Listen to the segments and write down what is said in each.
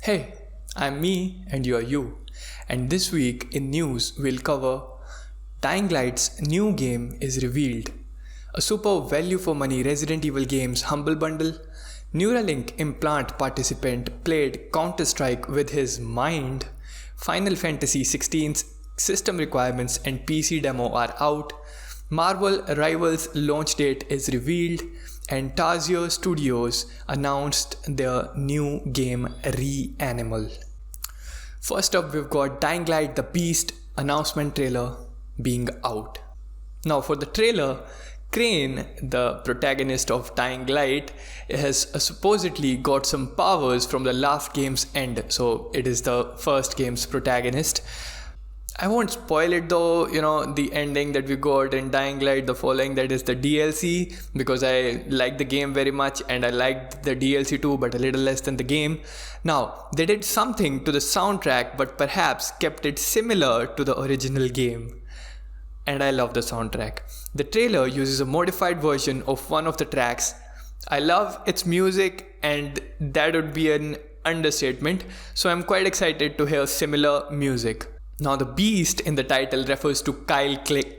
Hey, I'm me and you're you. And this week in news, we'll cover Dying Light's new game is revealed, a super value for money Resident Evil game's Humble Bundle, Neuralink implant participant played Counter-Strike with his mind, Final Fantasy XVI's system requirements and PC demo are out, Marvel Rivals launch date is revealed, and TARSIER Studios announced their new game Reanimal. First up, we've got Dying Light the Beast announcement trailer being out. Now for the trailer, Crane, the protagonist of Dying Light, has supposedly got some powers from the last game's end. So it is the first game's protagonist. I won't spoil it though, the ending that we got in Dying Light, the following, that is the DLC, because I like the game very much and I liked the DLC too, but a little less than the game. Now, they did something to the soundtrack, but perhaps kept it similar to the original game. And I love the soundtrack. The trailer uses a modified version of one of the tracks. I love its music, and that would be an understatement, so I'm quite excited to hear similar music. Now the beast in the title refers to Kyle Crane,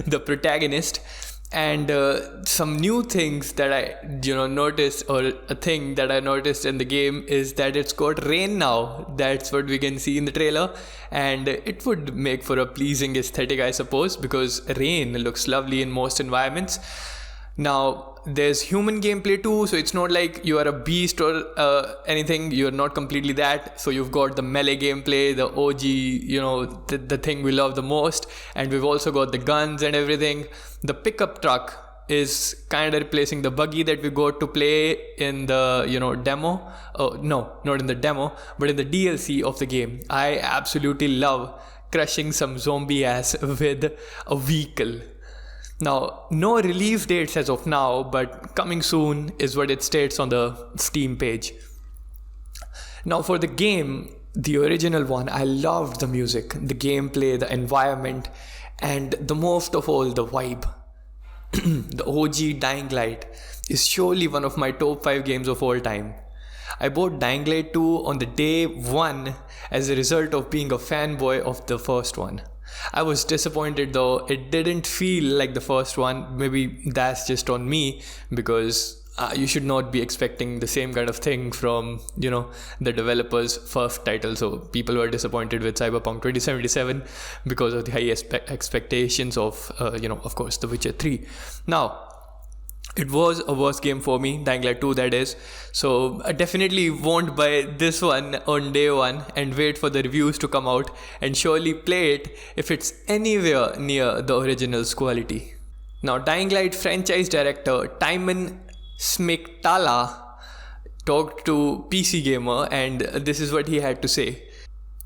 the protagonist, and some new things that I noticed, or a thing that I noticed in the game, is that it's got rain now. That's what we can see in the trailer, and it would make for a pleasing aesthetic, I suppose, because rain looks lovely in most environments. Now there's human gameplay too, so it's not like you are a beast or anything. You're not completely that. So you've got the melee gameplay, the OG, the thing we love the most, and we've also got the guns and everything. The pickup truck is kind of replacing the buggy that we got to play in the demo. Oh no, not in the demo, but in the DLC of the game. I absolutely love crushing some zombie ass with a vehicle. Now, no release dates as of now, but coming soon is what it states on the Steam page. Now for the game, the original one, I loved the music, the gameplay, the environment, and the most of all, the vibe. The OG Dying Light is surely one of my top 5 games of all time. I bought Dying Light 2 on the day 1 as a result of being a fanboy of the first one. I was disappointed though, it didn't feel like the first one. Maybe that's just on me, because you should not be expecting the same kind of thing from, the developer's first title. So people were disappointed with Cyberpunk 2077 because of the high expectations of, of course, The Witcher 3. Now, it was a worse game for me, Dying Light 2 that is, so I definitely won't buy this one on day 1 and wait for the reviews to come out and surely play it if it's anywhere near the original's quality. Now Dying Light franchise director Timon Smiktala talked to PC Gamer, and this is what he had to say.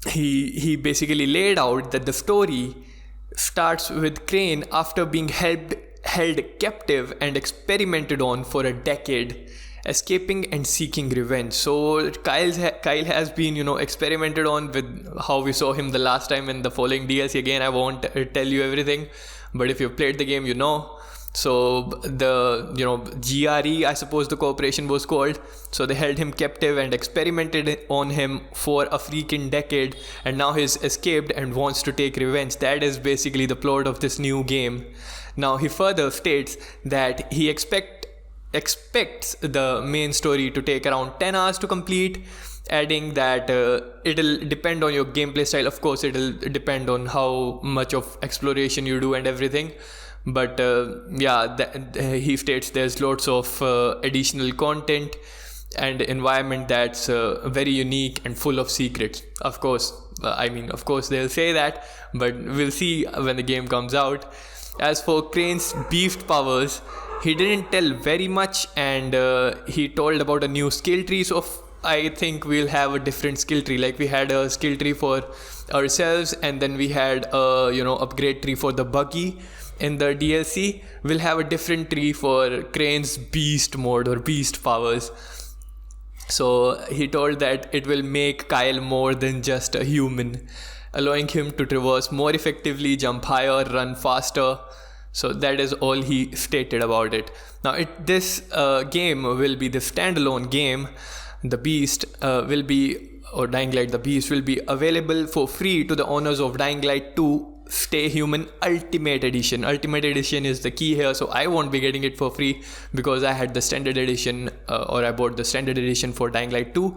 He basically laid out that the story starts with Crane after being held captive and experimented on for a decade, escaping and seeking revenge. So Kyle has been experimented on with how we saw him the last time in the following DLC. Again, I won't tell you everything, but if you've played the game, So the GRE, I suppose the corporation was called, so they held him captive and experimented on him for a freaking decade, and now he's escaped and wants to take revenge. That is basically the plot of this new game. Now he further states that he expects the main story to take around 10 hours to complete, adding that it'll depend on your gameplay style. Of course, it'll depend on how much of exploration you do and everything. But he states there's lots of additional content and environment that's very unique and full of secrets. Of course they'll say that, but we'll see when the game comes out. As for Crane's beast powers, he didn't tell very much, and he told about a new skill tree. So I think we'll have a different skill tree. Like we had a skill tree for ourselves, and then we had a upgrade tree for the buggy. In the DLC, we'll have a different tree for Crane's beast mode or beast powers. So he told that it will make Kyle more than just a human, allowing him to traverse more effectively, jump higher, run faster. So that is all he stated about it. Now this game will be the standalone game the Beast will be, or Dying Light the Beast will be available for free to the owners of Dying Light 2 Stay Human Ultimate Edition. Ultimate Edition is the key here, so I won't be getting it for free because I had the standard edition, or I bought the standard edition for Dying Light 2.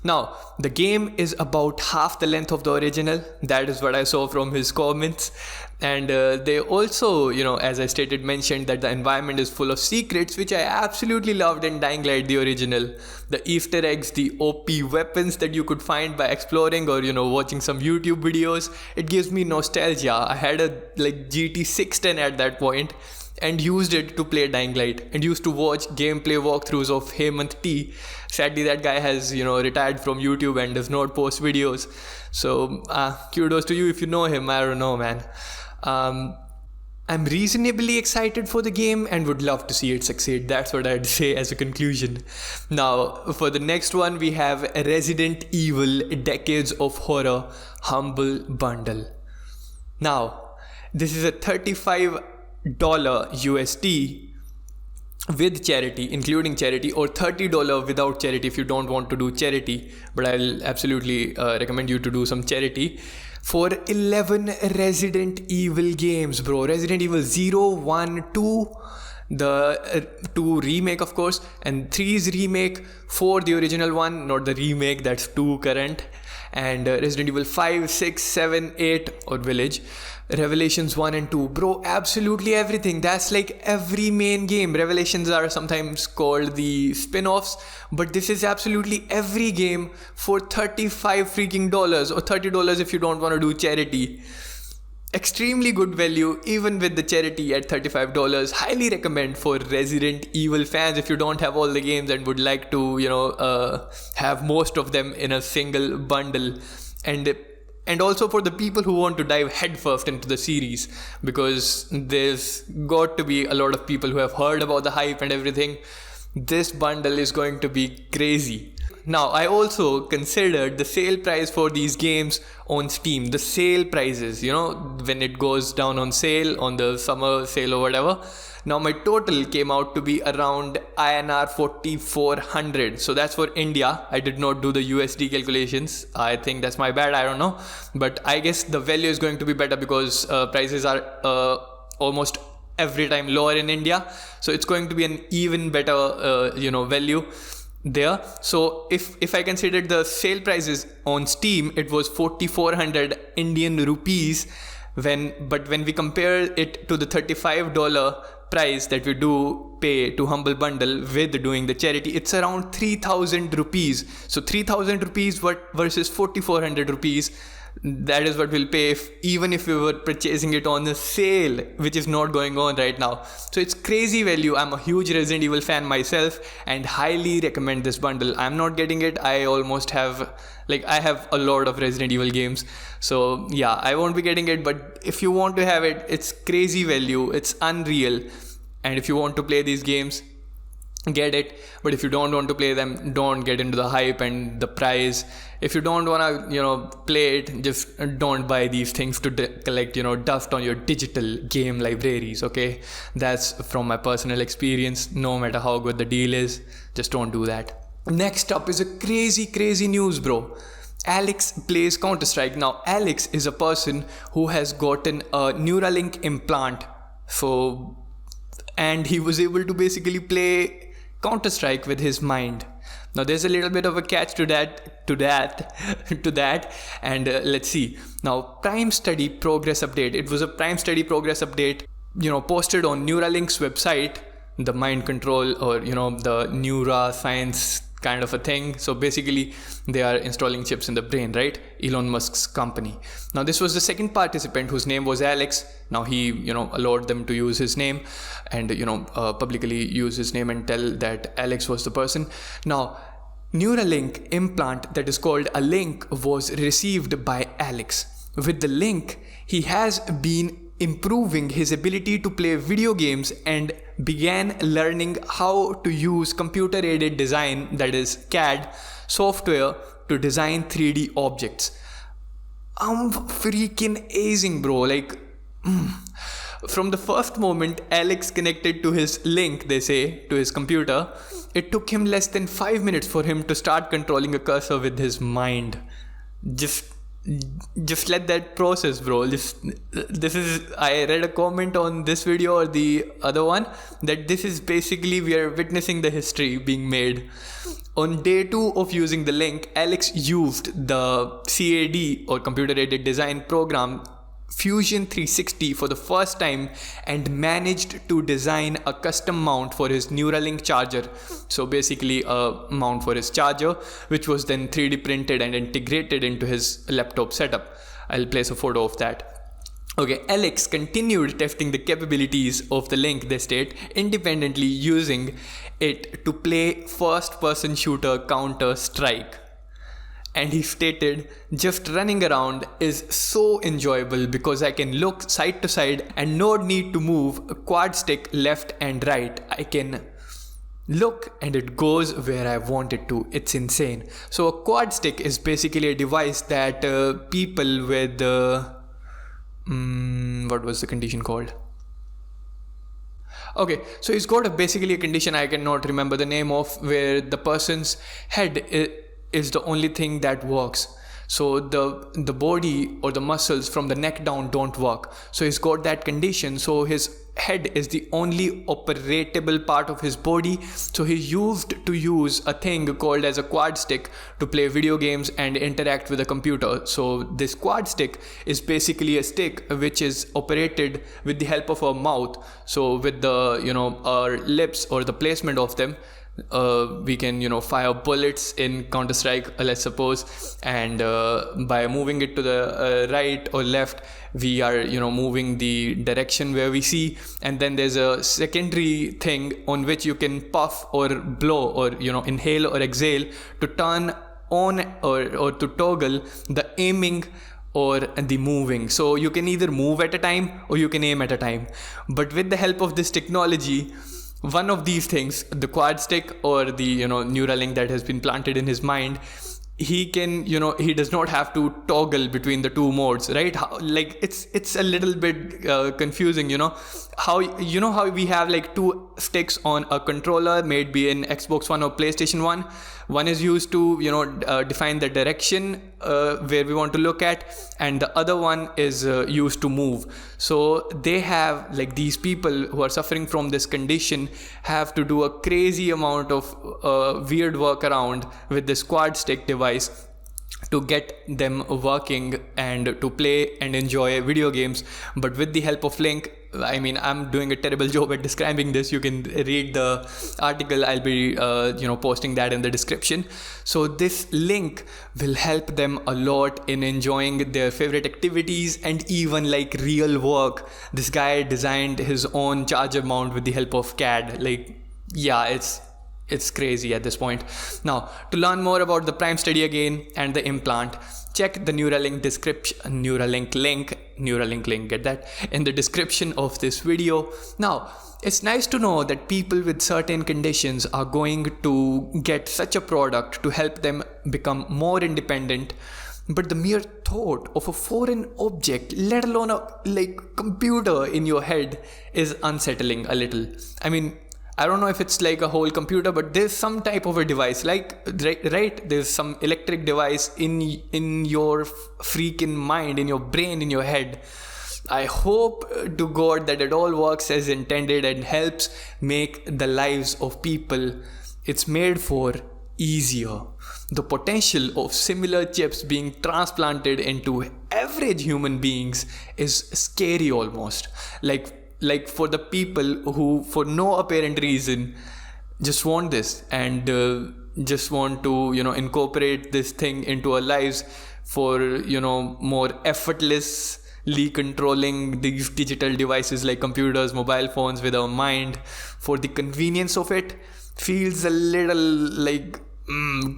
Now, the game is about half the length of the original. That is what I saw from his comments. And they also, as I stated, mentioned that the environment is full of secrets, which I absolutely loved in Dying Light, the original. The Easter eggs, the OP weapons that you could find by exploring or, watching some YouTube videos. It gives me nostalgia. I had a GT 610 at that point and used it to play Dying Light and used to watch gameplay walkthroughs of Hemant T. Sadly, that guy has, retired from YouTube and does not post videos. So, kudos to you if you know him. I don't know, man. I'm reasonably excited for the game and would love to see it succeed. That's what I'd say as a conclusion. Now, for the next one, we have Resident Evil Decades of Horror Humble Bundle. Now, this is a $35 USD with charity, including charity, or $30 without charity if you don't want to do charity. But I'll absolutely recommend you to do some charity for 11 Resident Evil games, bro. Resident Evil 0, 1, 2, the 2 remake, of course, and 3's remake, 4 the original one, not the remake, that's 2 current, and Resident Evil 5, 6, 7, 8, or Village, Revelations 1 and 2. Bro, absolutely everything. That's like every main game. Revelations are sometimes called the spin-offs, but this is absolutely every game for $35 freaking dollars, or $30 if you don't want to do charity. Extremely good value even with the charity at $35. Highly recommend for Resident Evil fans if you don't have all the games and would like to have most of them in a single bundle, and also for the people who want to dive headfirst into the series, because there's got to be a lot of people who have heard about the hype and everything. This bundle is going to be crazy. Now, I also considered the sale price for these games on Steam. The sale prices, when it goes down on sale, on the summer sale or whatever. Now, my total came out to be around INR 4,400. So that's for India. I did not do the USD calculations. I think that's my bad. I don't know. But I guess the value is going to be better because prices are almost every time lower in India. So it's going to be an even better, value there. So if I considered the sale prices on Steam, it was 4,400 Indian rupees. But when we compare it to the $35 price that we do pay to Humble Bundle with doing the charity, it's around 3,000 rupees. So 3,000 rupees versus 4,400 rupees. That is what we'll pay even if we were purchasing it on a sale, which is not going on right now. So it's crazy value. I'm a huge Resident Evil fan myself and highly recommend this bundle. I'm not getting it. I almost have, I have a lot of Resident Evil games. So yeah, I won't be getting it. But if you want to have it, it's crazy value. It's unreal. And if you want to play these games, get it. But if you don't want to play them, don't get into the hype and the price. If you don't want to play it, just don't buy these things to collect dust on your digital game libraries. Okay, that's from my personal experience. No matter how good the deal is, just don't do that. Next up is a crazy news, bro. Alex plays Counter-Strike. Now, Alex is a person who has gotten a Neuralink implant, and he was able to basically play Counter-Strike with his mind. Now there's a little bit of a catch to that, and let's see. Now, Prime Study Progress Update. It was a Prime Study Progress Update, posted on Neuralink's website, the mind control or the neuroscience kind of a thing. So basically they are installing chips in the brain, right? Elon Musk's company. Now this was the second participant whose name was Alex. Now he allowed them to use his name and publicly use his name and tell that Alex was the person. Now Neuralink implant that is called a Link was received by Alex. With the Link, he has been improving his ability to play video games and began learning how to use computer-aided design, that is CAD, software to design 3D objects. Freaking amazing, bro. From the first moment Alex connected to his link, they say, to his computer, it took him less than 5 minutes for him to start controlling a cursor with his mind. Just let that process, bro. I read a comment on this video or the other one that this is basically, we are witnessing the history being made. On day 2 of using the link, Alex used the CAD or computer aided design program Fusion 360 for the first time and managed to design a custom mount for his Neuralink charger. So basically a mount for his charger, which was then 3D printed and integrated into his laptop setup. I'll place a photo of that. Okay, Alex continued testing the capabilities of the link, they state, independently, using it to play first-person shooter Counter-Strike. And he stated, just running around is so enjoyable because I can look side to side and no need to move a quad stick left and right. I can look and it goes where I want it to. It's insane. So a quad stick is basically a device that people with what was the condition called? Okay, so he's got basically a condition I cannot remember the name of, where the person's head is the only thing that works. So the body or the muscles from the neck down don't work. So he's got that condition. So his head is the only operatable part of his body. So he used to use a thing called as a quad stick to play video games and interact with a computer. So this quad stick is basically a stick which is operated with the help of our mouth. So with the, our lips or the placement of them, we can fire bullets in Counter-Strike, let's suppose, and by moving it to the right or left, we are moving the direction where we see. And then there's a secondary thing on which you can puff or blow or inhale or exhale to turn on or to toggle the aiming or the moving. So you can either move at a time or you can aim at a time. But with the help of this technology, one of these things, the quad stick or the Neuralink that has been planted in his mind, he can he does not have to toggle between the two modes, right? It's a little bit confusing, how we have like two sticks on a controller, maybe in Xbox One or PlayStation 1. One is used to define the direction where we want to look at, and the other one is used to move. So they have, like, these people who are suffering from this condition have to do a crazy amount of weird workaround with this quad stick device to get them working and to play and enjoy video games. But with the help of Link, I mean, I'm doing a terrible job at describing this. You can read the article. I'll be posting that in the description. So this Link will help them a lot in enjoying their favorite activities and even like real work. This guy designed his own charger mount with the help of CAD. It's crazy at this point. Now, to learn more about the Prime study again and the implant, check the Neuralink link, get that, in the description of this video. Now, it's nice to know that people with certain conditions are going to get such a product to help them become more independent. But the mere thought of a foreign object, let alone a computer in your head, is unsettling a little. I mean, I don't know if it's like a whole computer, but there's some type of a device, right? There's some electric device in your freaking mind, in your brain, in your head. I hope to God that it all works as intended and helps make the lives of people it's made for easier. The potential of similar chips being transplanted into average human beings is scary almost. Like for the people who, for no apparent reason, just want this and just want to, incorporate this thing into our lives for, more effortlessly controlling these digital devices like computers, mobile phones with our mind. For the convenience of it, feels a little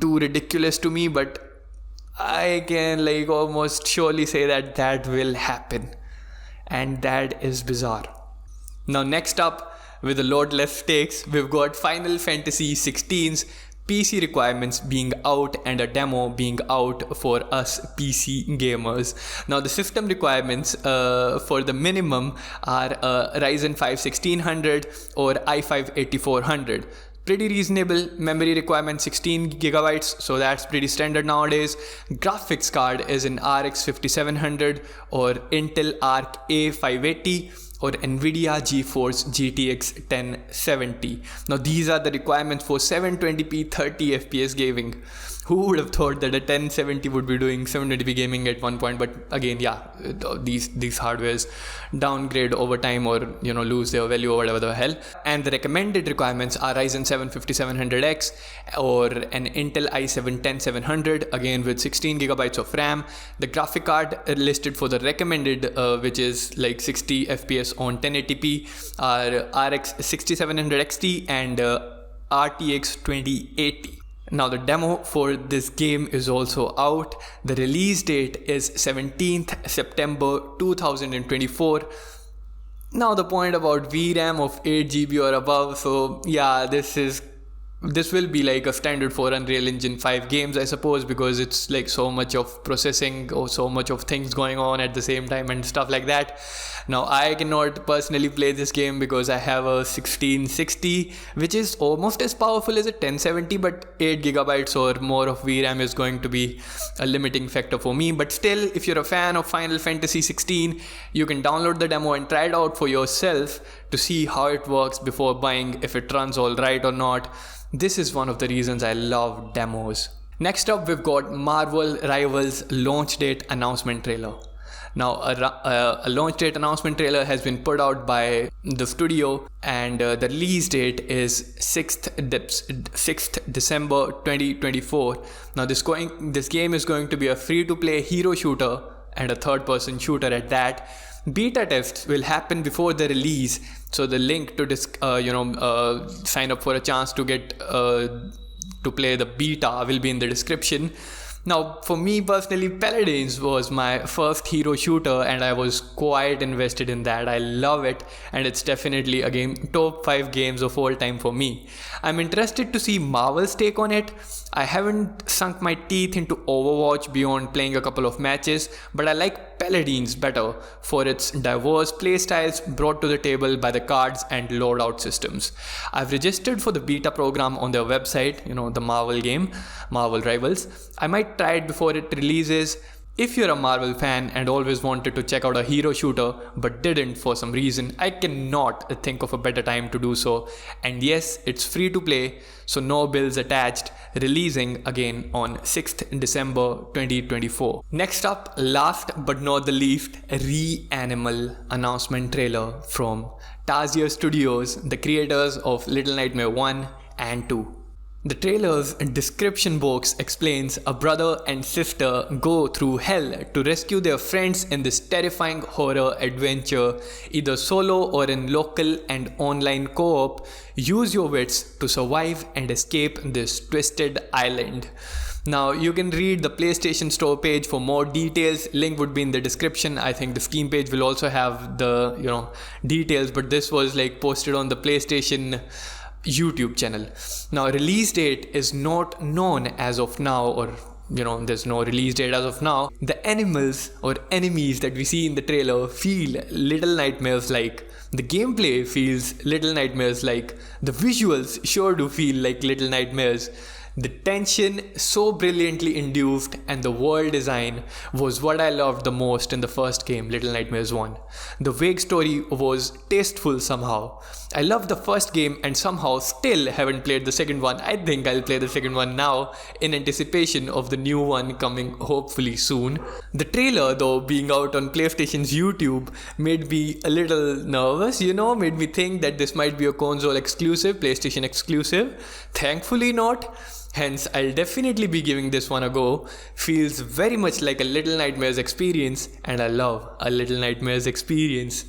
too ridiculous to me, but I can almost surely say that will happen. And that is bizarre. Now, next up, with a lot less stakes, we've got Final Fantasy XVI's PC requirements being out and a demo being out for us PC gamers. Now the system requirements for the minimum are Ryzen 5 1600 or i5 8400. Pretty reasonable. Memory requirement 16 gigabytes, so that's pretty standard nowadays. Graphics card is an RX 5700 or Intel Arc A580 or Nvidia GeForce GTX 1070. Now these are the requirements for 720p 30 FPS gaming. Who would have thought that a 1070 would be doing 720p gaming at one point? But again, yeah, these hardwares downgrade over time or lose their value or whatever the hell. And the recommended requirements are Ryzen 7 5700X or an Intel i7 10700, again with 16 gigabytes of RAM. The graphic card listed for the recommended, which is like 60 FPS on 1080p, are RX 6700 XT and RTX 2080. Now the demo for this game is also out. The release date is 17th September 2024. Now the point about VRAM of 8 GB or above, so yeah, this will be like a standard for Unreal Engine 5 games, I suppose, because it's like so much of processing or so much of things going on at the same time and stuff like that. Now I cannot personally play this game because I have a 1660, which is almost as powerful as a 1070, but 8 gigabytes or more of VRAM is going to be a limiting factor for me. But still, if you're a fan of Final Fantasy 16, you can download the demo and try it out for yourself to see how it works before buying, if it runs all right or not. This is one of the reasons I love demos. Next up, we've got Marvel Rivals launch date announcement trailer. Now, a launch date announcement trailer has been put out by the studio, and the release date is 6th December 2024. Now, this game is going to be a free-to-play hero shooter and a third-person shooter at that. Beta tests will happen before the release, so the link to sign up for a chance to get to play the beta will be in the description. Now, for me personally, Paladins was my first hero shooter and I was quite invested in that. I love it, and it's definitely a game, top 5 games of all time for me. I'm interested to see Marvel's take on it. I haven't sunk my teeth into Overwatch beyond playing a couple of matches, but I like Paladins better for its diverse playstyles brought to the table by the cards and loadout systems. I've registered for the beta program on their website, the Marvel game, Marvel Rivals. I might try it before it releases. If you're a Marvel fan and always wanted to check out a hero shooter but didn't for some reason, I cannot think of a better time to do so. And yes, it's free to play, so no bills attached, releasing again on 6th December 2024. Next up, last but not the least, Reanimal Announcement trailer from TARSIER Studios, the creators of Little Nightmare 1 and 2. The trailer's description box explains a brother and sister go through hell to rescue their friends in this terrifying horror adventure, either solo or in local and online co-op. Use your wits to survive and escape this twisted island. Now you can read the PlayStation Store page for more details. Link would be in the description. I think the Steam page will also have the details, but this was like posted on the PlayStation YouTube channel. Now, release date is not known as of now, or there's no release date as of now. The animals or enemies that we see in the trailer feel Little Nightmares like. The gameplay feels Little Nightmares like. The visuals sure do feel like Little Nightmares. The tension so brilliantly induced and the world design was what I loved the most in the first game, Little Nightmares 1. The vague story was tasteful somehow. I loved the first game and somehow still haven't played the second one. I think I'll play the second one now in anticipation of the new one coming hopefully soon. The trailer, though, being out on PlayStation's YouTube made me a little nervous, made me think that this might be a console exclusive, PlayStation exclusive. Thankfully not. Hence, I'll definitely be giving this one a go. Feels very much like a Little Nightmares experience, and I love a Little Nightmares experience.